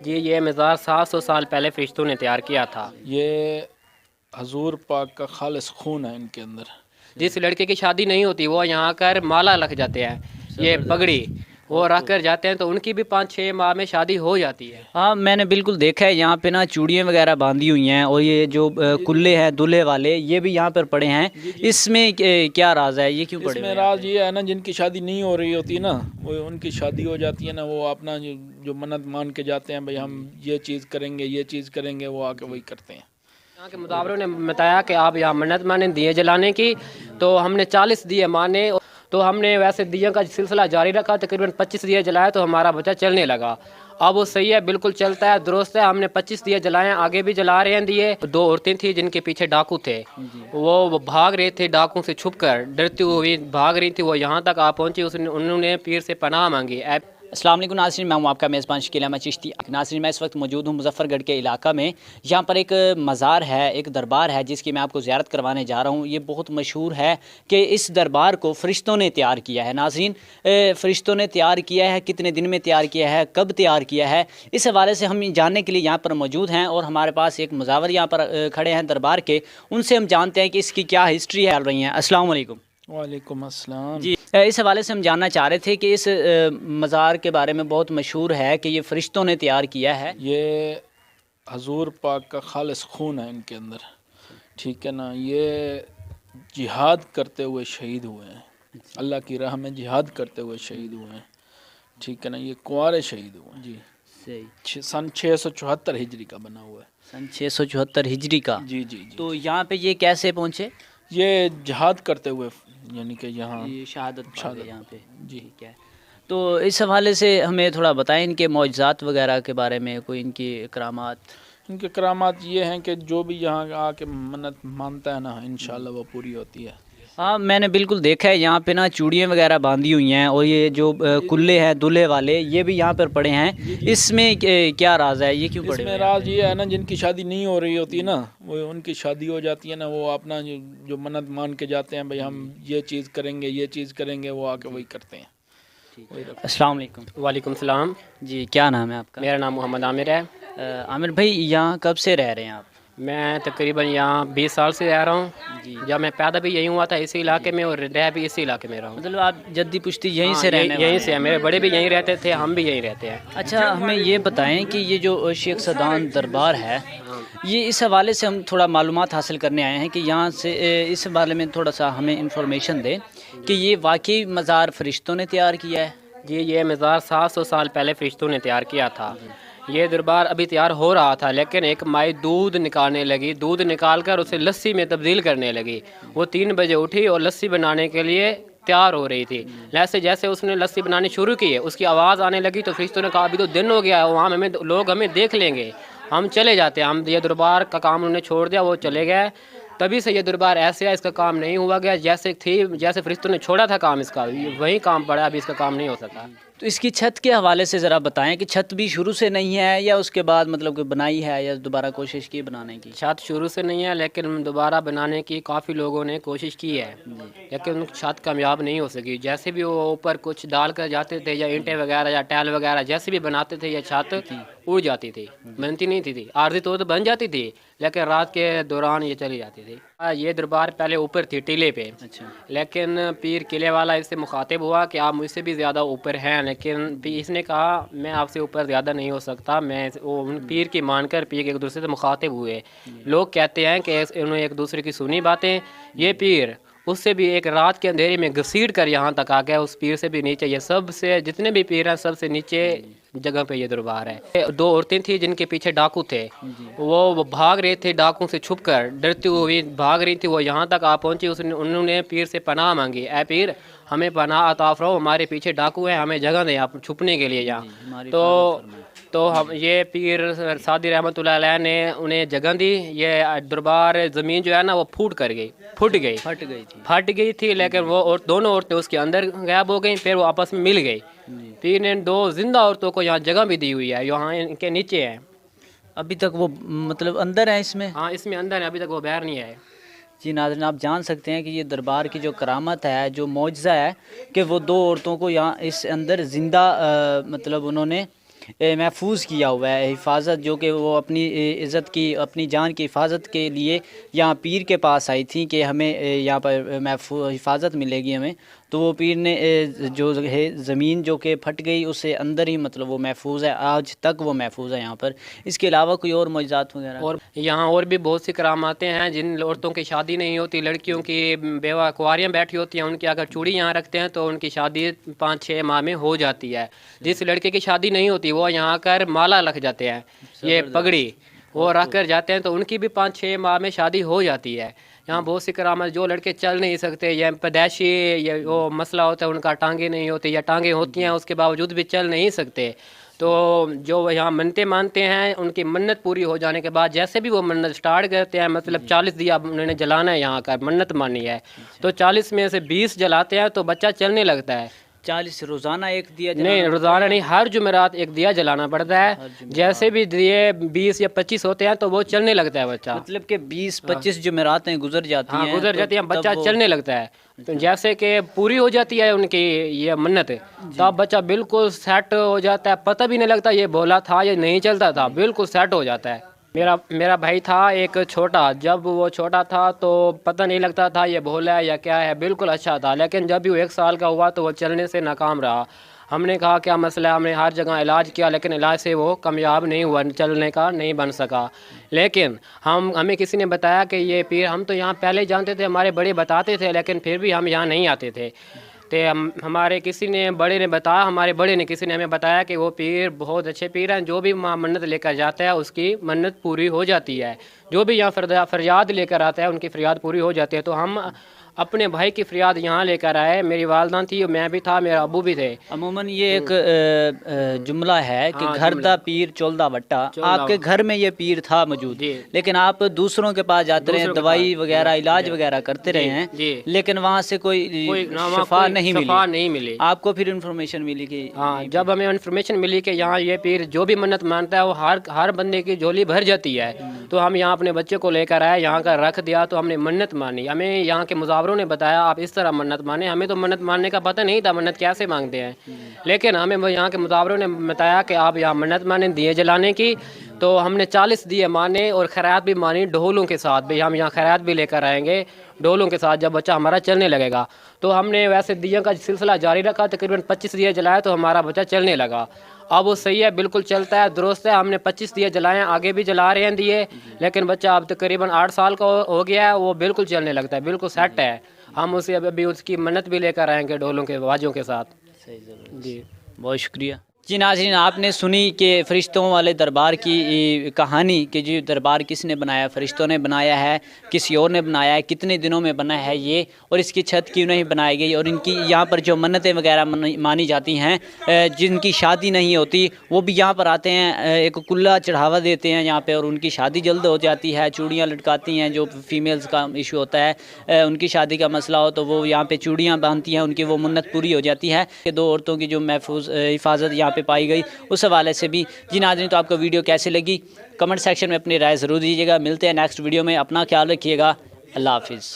جی یہ مزار 700 سال پہلے فرشتوں نے تیار کیا تھا۔ یہ حضور پاک کا خالص خون ہے ان کے اندر۔ جس لڑکے کی شادی نہیں ہوتی وہ یہاں کر مالا رکھ جاتے ہیں، یہ پگڑی وہ رکھ کر جاتے ہیں تو ان کی بھی 5-6 ماہ میں شادی ہو جاتی ہے۔ ہاں میں نے بالکل دیکھا ہے یہاں پہ نا چوڑیاں وغیرہ باندھی ہوئی ہیں، اور یہ جو کلے ہیں دلہے والے یہ بھی یہاں پر پڑے ہیں۔ اس میں کیا راز ہے، یہ کیوں پڑے اس میں ہوئے ہیں؟ راز یہ ہے نا، جن کی شادی نہیں ہو رہی ہوتی نا، وہ ان کی شادی ہو جاتی ہے نا، وہ اپنا جو منت مان کے جاتے ہیں بھائی ہم یہ چیز کریں گے یہ چیز کریں گے، وہ آ کے وہی کرتے ہیں۔ یہاں کے مداوروں نے بتایا کہ آپ یہاں منت مانے دیے جلانے کی، تو ہم نے 40 دیے مانے، تو ہم نے ویسے دیے کا سلسلہ جاری رکھا، تقریباً 25 دیے جلائے تو ہمارا بچہ چلنے لگا۔ اب وہ صحیح ہے، بالکل چلتا ہے، درست ہے۔ ہم نے 25 دیے جلائے ہیں، آگے بھی جلا رہے ہیں دیے۔ 2 عورتیں تھیں جن کے پیچھے ڈاکو تھے، وہ بھاگ رہے تھے ڈاکو سے چھپ کر، ڈرتی ہوئی بھاگ رہی تھی، وہ یہاں تک آ پہنچی، انہوں نے پیر سے پناہ مانگی۔ السلام علیکم ناظرین، میں ہوں آپ کا میزبان شکیل احمد چشتی۔ ناظرین میں اس وقت موجود ہوں مظفر گڑھ کے علاقہ میں، یہاں پر ایک مزار ہے، ایک دربار ہے جس کی میں آپ کو زیارت کروانے جا رہا ہوں۔ یہ بہت مشہور ہے کہ اس دربار کو فرشتوں نے تیار کیا ہے۔ ناظرین فرشتوں نے تیار کیا ہے، کتنے دن میں تیار کیا ہے، کب تیار کیا ہے، اس حوالے سے ہم جاننے کے لیے یہاں پر موجود ہیں، اور ہمارے پاس ایک مزاور یہاں پر کھڑے ہیں دربار کے، ان سے ہم جانتے ہیں کہ اس کی کیا ہسٹری ہے رہی ہیں۔ السلام علیکم۔ وعلیکم السلام۔ جی اس حوالے سے ہم جاننا چاہ رہے تھے کہ اس مزار کے بارے میں بہت مشہور ہے کہ یہ فرشتوں نے تیار کیا ہے۔ یہ حضور پاک کا خالص خون ہے ان کے اندر، ٹھیک ہے نا۔ یہ جہاد کرتے ہوئے شہید ہوئے ہیں، اللہ کی راہ میں جہاد کرتے ہوئے شہید ہوئے ہیں، ٹھیک ہے نا۔ یہ کنوارے شہید ہوئے ہیں جی، صحیح۔ سن 674 ہجری کا بنا ہوا ہے۔ سن 674 ہجری کا۔ جی جی جی۔ تو یہاں پہ یہ کیسے پہنچے؟ یہ جہاد کرتے ہوئے، یعنی کہ یہاں یہ شہادت پا گئے یہاں پہ جی۔ ٹھیک ہے۔ تو اس حوالے سے ہمیں تھوڑا بتائیں ان کے معجزات وغیرہ کے بارے میں، کوئی ان کی کرامات۔ ان کے کرامات یہ ہیں کہ جو بھی یہاں آ کے منت مانتا ہے نا انشاءاللہ وہ پوری ہوتی ہے۔ ہاں میں نے بالکل دیکھا ہے یہاں پہ نا چوڑیاں وغیرہ باندھی ہوئی ہیں، اور یہ جو کلے ہیں دلہے والے یہ بھی یہاں پر پڑے ہیں۔ اس میں کیا راز ہے، یہ کیوں اس پڑے میں ہوئے ہیں؟ راز یہ ہے نا، جن کی شادی نہیں ہو رہی ہوتی نا، وہ ان کی شادی ہو جاتی ہے نا، وہ اپنا جو منت مان کے جاتے ہیں بھائی ہم یہ چیز کریں گے یہ چیز کریں گے، وہ آ کے وہی کرتے ہیں۔ السلام علیکم۔ وعلیکم السلام۔ جی کیا نام ہے آپ کا؟ میرا نام محمد عامر ہے۔ عامر بھائی یہاں کب سے رہ رہے ہیں آپ؟ میں تقریباً یہاں 20 سال سے رہ رہا ہوں۔ جب میں پیدا بھی یہیں ہوا تھا اسی علاقے میں، اور رہ بھی اسی علاقے میں رہا ہوں۔ مطلب آپ جدی پشتی یہیں ہاں، سے رہنے یہیں سے ہیں، میرے بڑے بھی یہیں رہتے تھے، ہم بھی یہیں رہتے ہیں۔ اچھا ہمیں یہ بتائیں کہ یہ جو شیخ سدان دربار ہے، یہ اس حوالے سے ہم تھوڑا معلومات حاصل کرنے آئے ہیں کہ یہاں سے اس حوالے میں تھوڑا سا ہمیں انفارمیشن دیں کہ یہ واقعی مزار فرشتوں نے تیار کیا ہے؟ جی یہ مزار 700 سال پہلے فرشتوں نے تیار کیا تھا۔ یہ دربار ابھی تیار ہو رہا تھا، لیکن ایک مائی دودھ نکالنے لگی، دودھ نکال کر اسے لسی میں تبدیل کرنے لگی۔ وہ 3 بجے اٹھی اور لسی بنانے کے لیے تیار ہو رہی تھی۔ جیسے اس نے لسی بنانی شروع کی ہے، اس کی آواز آنے لگی تو فرشتوں نے کہا ابھی تو دن ہو گیا ہے، وہاں لوگ ہمیں دیکھ لیں گے، ہم چلے جاتے ہیں۔ ہم یہ دربار کا کام انہوں نے چھوڑ دیا، وہ چلے گئے۔ تبھی سے یہ دربار ایسے ہے، اس کا کام نہیں ہوا گیا، جیسے فرشتوں نے چھوڑا تھا کام اس کا، وہی کام پڑا، ابھی اس کا کام نہیں ہو سکا۔ تو اس کی چھت کے حوالے سے ذرا بتائیں کہ چھت بھی شروع سے نہیں ہے یا اس کے بعد مطلب کہ بنائی ہے یا دوبارہ کوشش کی بنانے کی؟ چھت شروع سے نہیں ہے، لیکن دوبارہ بنانے کی کافی لوگوں نے کوشش کی ہے، لیکن چھت کامیاب نہیں ہو سکی۔ جیسے بھی وہ اوپر کچھ ڈال کر جاتے تھے، یا اینٹیں وغیرہ یا ٹائل وغیرہ جیسے بھی بناتے تھے، یہ چھت اڑ جاتی تھی، بنتی نہیں تھی۔ عارضی طور پر بن جاتی تھی، لیکن رات کے دوران یہ چلی جاتی تھی۔ یہ دربار پہلے اوپر تھی ٹیلے پہ، لیکن پیر قلعے والا اس سے مخاطب ہوا کہ آپ مجھ سے بھی زیادہ اوپر ہیں، لیکن اس نے کہا میں آپ سے اوپر زیادہ نہیں ہو سکتا۔ میں پیر کی مان کر پیر ایک دوسرے سے مخاطب ہوئے۔ لوگ کہتے ہیں کہ انہوں نے ایک دوسرے کی سنی باتیں۔ یہ پیر اس سے بھی ایک رات کے اندھیرے میں گھسیٹ کر یہاں تک آ گیا، اس پیر سے بھی نیچے۔ یہ سب سے جتنے بھی پیر ہیں سب سے نیچے جگہ پہ یہ دربار ہے۔ 2 عورتیں تھیں جن کے پیچھے ڈاکو تھے، وہ بھاگ رہے تھے ڈاکو سے چھپ کر، ڈرتی ہوئی بھاگ رہی تھی، وہ یہاں تک آ پہنچی، انہوں نے پیر سے پناہ مانگی، اے پیر ہمیں پناہ عطا فرماؤ، ہمارے پیچھے ڈاکو ہیں، ہمیں جگہ دیں آپ چھپنے کے لیے یہاں۔ تو ہم یہ پیر سعدی رحمۃ اللہ علیہ نے انہیں جگہ دی۔ یہ دربار زمین جو ہے نا وہ پھٹ گئی تھی، لیکن وہ دونوں عورتیں اس کے اندر غائب ہو گئیں، پھر وہ آپس میں مل گئی۔ پیر نے 2 زندہ عورتوں کو یہاں جگہ بھی دی ہوئی ہے، یہاں ان کے نیچے ہیں۔ ابھی تک وہ مطلب اندر ہیں اس میں؟ ہاں اس میں اندر ہے، ابھی تک وہ باہر نہیں آئے۔ جی ناظرین آپ جان سکتے ہیں کہ یہ دربار کی جو کرامت ہے، جو معجزہ ہے کہ وہ 2 عورتوں کو یہاں اس اندر زندہ مطلب انہوں نے محفوظ کیا ہوا ہے، حفاظت جو کہ وہ اپنی عزت کی، اپنی جان کی حفاظت کے لیے یہاں پیر کے پاس آئی تھیں کہ ہمیں یہاں پر محفوظ حفاظت ملے گی ہمیں، تو وہ پیر نے جو ہے زمین جو کہ پھٹ گئی اس سے اندر ہی مطلب وہ محفوظ ہے، آج تک وہ محفوظ ہے یہاں پر۔ اس کے علاوہ کوئی اور معجزات وغیرہ؟ اور یہاں اور بھی بہت سی کراماتیں ہیں، جن عورتوں کی شادی نہیں ہوتی، لڑکیوں کی بیوہ کنواریاں بیٹھی ہوتی ہیں، ان کی اگر چوڑی یہاں رکھتے ہیں تو ان کی شادی 5-6 ماہ میں ہو جاتی ہے۔ جس لڑکے کی شادی نہیں ہوتی وہ یہاں کر مالا رکھ جاتے ہیں، یہ پگڑی وہ رکھ کر جاتے ہیں، تو ان کی بھی 5-6 ماہ میں شادی ہو جاتی ہے۔ یہاں بہت سی کرامت، جو لڑکے چل نہیں سکتے یا پیدائشی یا وہ مسئلہ ہوتا ہے ان کا ٹانگیں نہیں ہوتی یا ٹانگیں ہوتی ہیں اس کے باوجود بھی چل نہیں سکتے، تو جو یہاں منتیں مانتے ہیں ان کی منت پوری ہو جانے کے بعد جیسے بھی وہ منت سٹارٹ کرتے ہیں، مطلب 40 دیا انہوں نے جلانا ہے، یہاں کا منت مانی ہے تو 40 میں سے 20 جلاتے ہیں تو بچہ چلنے لگتا ہے۔ 40 روزانہ ایک دیا نہیں روزانہ نہیں، ہر جمعرات ایک دیا جلانا پڑتا ہے، جیسے بھی دیے 20 یا 25 ہوتے ہیں تو وہ چلنے لگتا ہے بچہ، مطلب کہ 20-25 جمعراتیں گزر جاتی ہیں، گزر جاتی ہیں، بچہ چلنے لگتا ہے، تو جیسے کہ پوری ہو جاتی ہے ان کی یہ منت، تب بچہ بالکل سیٹ ہو جاتا ہے، پتہ بھی نہیں لگتا یہ بولا تھا یا نہیں چلتا تھا، بالکل سیٹ ہو جاتا ہے۔ میرا بھائی تھا ایک چھوٹا، جب وہ چھوٹا تھا تو پتہ نہیں لگتا تھا یہ بولا ہے یا کیا ہے، بالکل اچھا تھا، لیکن جب بھی وہ 1 سال کا ہوا تو وہ چلنے سے ناکام رہا۔ ہم نے کہا کیا مسئلہ ہے، ہم نے ہر جگہ علاج کیا لیکن علاج سے وہ کامیاب نہیں ہوا، چلنے کا نہیں بن سکا، لیکن ہمیں کسی نے بتایا کہ یہ پیر، ہم تو یہاں پہلے جانتے تھے، ہمارے بڑے بتاتے تھے لیکن پھر بھی ہم یہاں نہیں آتے تھے، ہمارے کسی نے بڑے نے بتایا، ہمارے بڑے نے کسی نے ہمیں بتایا کہ وہ پیر بہت اچھے پیر ہیں، جو بھی وہاں منت لے کر جاتا ہے اس کی منت پوری ہو جاتی ہے، جو بھی یہاں فریاد لے کر آتا ہے ان کی فریاد پوری ہو جاتی ہے۔ تو ہم اپنے بھائی کی فریاد یہاں لے کر آئے، میری والدہ تھی، میں بھی تھا، میرا ابو بھی تھے۔ عموماً یہ ایک جملہ ہے کہ گھر دا پیر چولدا وٹا، آپ کے گھر میں یہ پیر تھا موجود، لیکن آپ دوسروں کے پاس جاتے رہے، دوائی وغیرہ علاج وغیرہ کرتے رہے ہیں، لیکن وہاں سے کوئی شفا نہیں ملی۔ آپ کو پھر انفارمیشن ملی کہ ہاں، جب ہمیں انفارمیشن ملی کہ یہاں یہ پیر جو بھی منت مانتا ہے وہ ہر بندے کی جھولی بھر جاتی ہے، تو ہم یہاں اپنے بچے کو لے کر آئے، یہاں کا رکھ دیا، تو ہم نے منت مانی۔ ہمیں یہاں کے مزاوروں نے بتایا آپ اس طرح منت مانے، ہمیں تو منت ماننے کا پتہ نہیں تھا منت کیسے مانگتے ہیں، لیکن ہمیں یہاں کے مزاوروں نے بتایا کہ آپ یہاں منت مانیں دیے جلانے کی، تو ہم نے 40 دیے مانے اور خیرات بھی مانی ڈھولوں کے ساتھ بھی، ہم یہاں خیرات بھی لے کر آئیں گے ڈھولوں کے ساتھ جب بچہ ہمارا چلنے لگے گا، تو ہم نے ویسے دیوں کا سلسلہ جاری رکھا، تقریباً 25 دیے جلائے تو ہمارا بچہ چلنے لگا، اب وہ صحیح ہے، بالکل چلتا ہے، درست ہے، ہم نے 25 دیے جلائے ہیں، آگے بھی جلا رہے ہیں دیے، لیکن بچہ اب تقریباً 8 سال کا ہو گیا ہے، وہ بالکل چلنے لگتا ہے، بالکل سیٹ ہے، ہم اسے ابھی اس کی منت بھی لے کر آئیں گے ڈھولوں کے واجوں کے ساتھ۔ جی بہت شکریہ جی۔ ناظرین آپ نے سنی کہ فرشتوں والے دربار کی کہانی، کہ جی دربار کس نے بنایا، فرشتوں نے بنایا ہے، کسی اور نے بنایا ہے، کتنے دنوں میں بنا ہے یہ، اور اس کی چھت کیوں نہیں بنائی گئی، اور ان کی یہاں پر جو منتیں وغیرہ مانی جاتی ہیں، جن کی شادی نہیں ہوتی وہ بھی یہاں پر آتے ہیں، ایک کلہ چڑھاوا دیتے ہیں یہاں پہ، اور ان کی شادی جلد ہو جاتی ہے، چوڑیاں لٹکاتی ہیں، جو فیمیلز کا ایشو ہوتا ہے، ان کی شادی کا مسئلہ ہو تو وہ یہاں پہ چوڑیاں باندھتی ہیں، ان کی وہ منت پوری ہو جاتی ہے، کہ 2 عورتوں کی جو محفوظ حفاظت یہاں پہ پائی گئی اس حوالے سے بھی۔ جی ناظرین تو آپ کو ویڈیو کیسے لگی کمنٹ سیکشن میں اپنی رائے ضرور دیجیے گا، ملتے ہیں نیکسٹ ویڈیو میں، اپنا خیال رکھیے گا، اللہ حافظ۔